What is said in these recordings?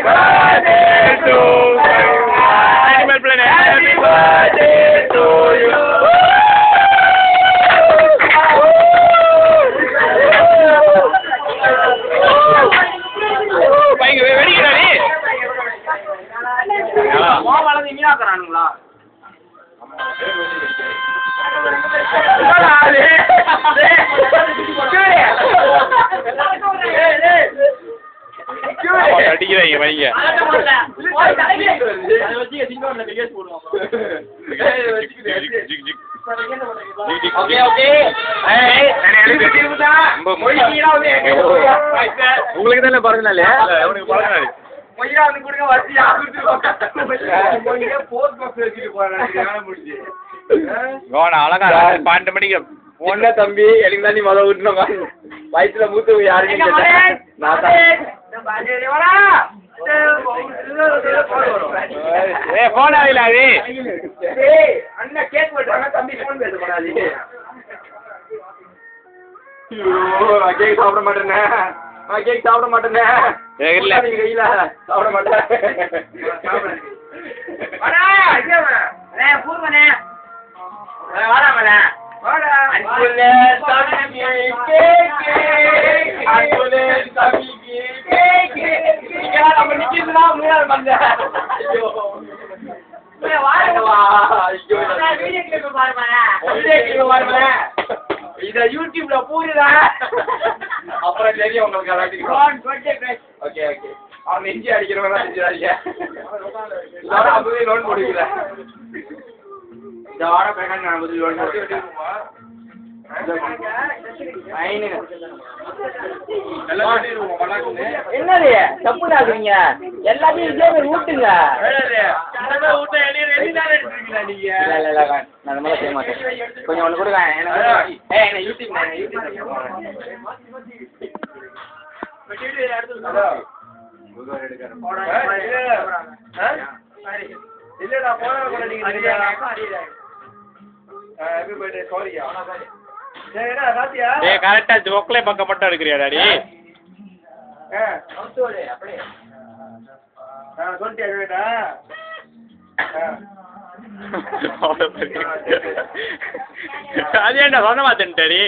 birthday to you. Animal Planet. Happy birthday to you. பைங்க வெடிக்கிறா நீ. வளர்ந்து மீனாக்குறானுங்களா? அடிக்கிறாங்க வைங்க. உங்களுக்கு தானே பிறந்த நாள்? அவனுக்கு பிறந்த நாள். அழகா 12 மணிக்கு ஒன்ன தம்பி எனக்கு தான் நீ முதல்ல விட்டுனோங்க. வயிற்றுல மூத்த யாருன்னு கேட்டேன். போன் ஆகல அது. அண்ணன் கேக் போட்டாங்க தம்பி போன் பேச போனாது. கேக் சாப்பிட மாட்டேனே. கேக் சாப்பிட மாட்டேனே. இல்ல நீங்க கையில சாப்பிட மாட்டேன். பூர்வனே வாடாமல வாடா. அன்புலே தம்பி கேக் அன்புலே தம்பி கேக் நீங்க நம்ம நிக்கிறதுனா முன்னால வந்த. ஐயோ வாடா. ஐயோ வீடியோ கிளிப் பாருமா. வீடியோ கிளிப் பாருமா. இத யூடியூப்ல போடுடா. அப்புறம் தெரியும் உங்களுக்கு எல்லாத்துக்கும். Okay okay. அவன் நெஞ்சு அடிக்கிறவங்க செஞ்சுறாங்க. நான் அப்படியே லோன் போடுகிறேன். இந்த வாரம் பேக்கன் நான் முதல்ல லோன் போடுறேன். என்னது தப்பு ஆகுறீங்க? எல்லாத்தையும் இதே மாதிரி ஊட்டுங்க. நான் மேல செய்ய மாட்டேன். கொஞ்சம் ஒண்ணு கொடுங்க. யூடியூப் இல்லடா போன சாரியா கரெக்டா ஜோக்லே பக்கம் மட்டும் எடுக்கிறியா டாடி? அது ஏன்டா சொன்ன மாத்தேன் டாடி?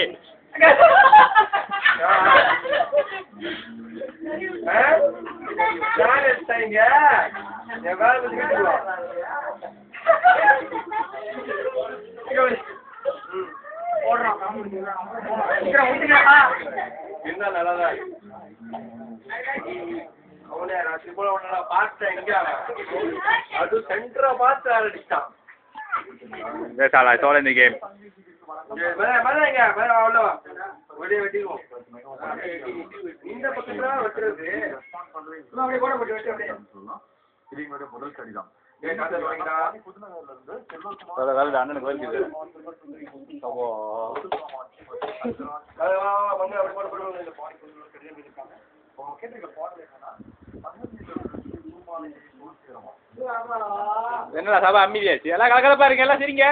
என்ன நல்லதா அவனே நான் சிம்பிளா ஒண்ணா பார்த்தேன். இங்க அது சென்டரா பார்த்து அடிச்சான். சாலா சோல இந்த கேம் மேலங்க மேல அவ்வளவா ஒரே வெட்டிடுவோம். இந்த பக்கத்துல வெட்டுறது அப்படியே கூட போட்டு வெட்டி அப்படியே இதுங்களோட முதல் கடிதம். அண்ணனுக்கு வருது. என்னடா சபா அமைதியாச்சு? எல்லாம் கலக்கலப்பா இருக்கு. எல்லாம் சரிங்க.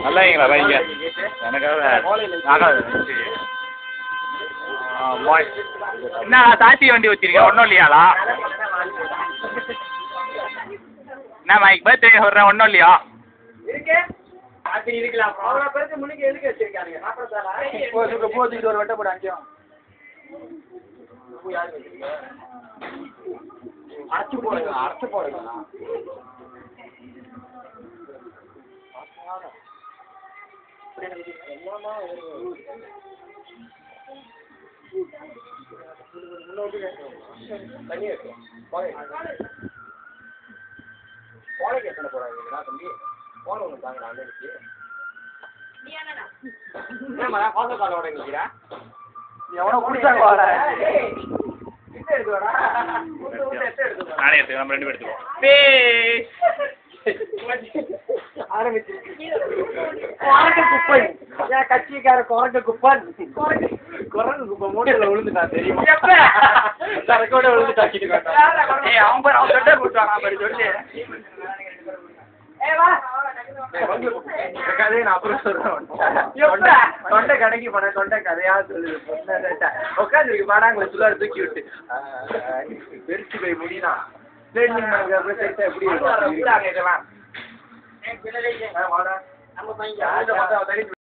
நல்லாங்களா வைங்க. என்ன தாச்சி வண்டி வச்சிருக்கேன் ஒன்றும் இல்லையாளா? என்ன மைக் பர்த்டே சொல்கிறேன் ஒன்றும் இல்லையா? போச்சுக்கிட்டு ஒரு வெட்ட போட அங்கேயும் அரைச்சு போடுங்க. அரைச்சு போடுங்க. தண்ணி இருக்கு போனைக்கு எத்தனை போடாதீங்களா தம்பி? போன ஒன்று தாங்க நான் இருக்கு. ஏமா பாசக்காரோட நிக்கிறா எவனோ குடிச்சாங்க வாடா. நானே எடுத்துக்கோ நம்ம 2 பேரும் எடுத்துக்கோ குரங்கு குப்பை. ஏன் கட்சிக்கார குரங்கு குப்பன். குரங்கு குப்பை மூட்டையில விழுந்துட்டான் தெரியுமா? சரக்கோட விழுந்துட்டாக்கிட்டு ஏய் அவன் பாரு அவன் தொட்டே போட்டுவாங்க பாரு சொல்லு கதையை நான் அப்புறம் சொல்றேன். தொண்டை கடைக்கு போன தொண்டை கதையா சொல்லுது. உட்காந்துருக்கு பாடாங்களை சுள்ளாரு தூக்கி விட்டு பெருசு போய் முடினா எப்படி இருக்கும்? இதெல்லாம்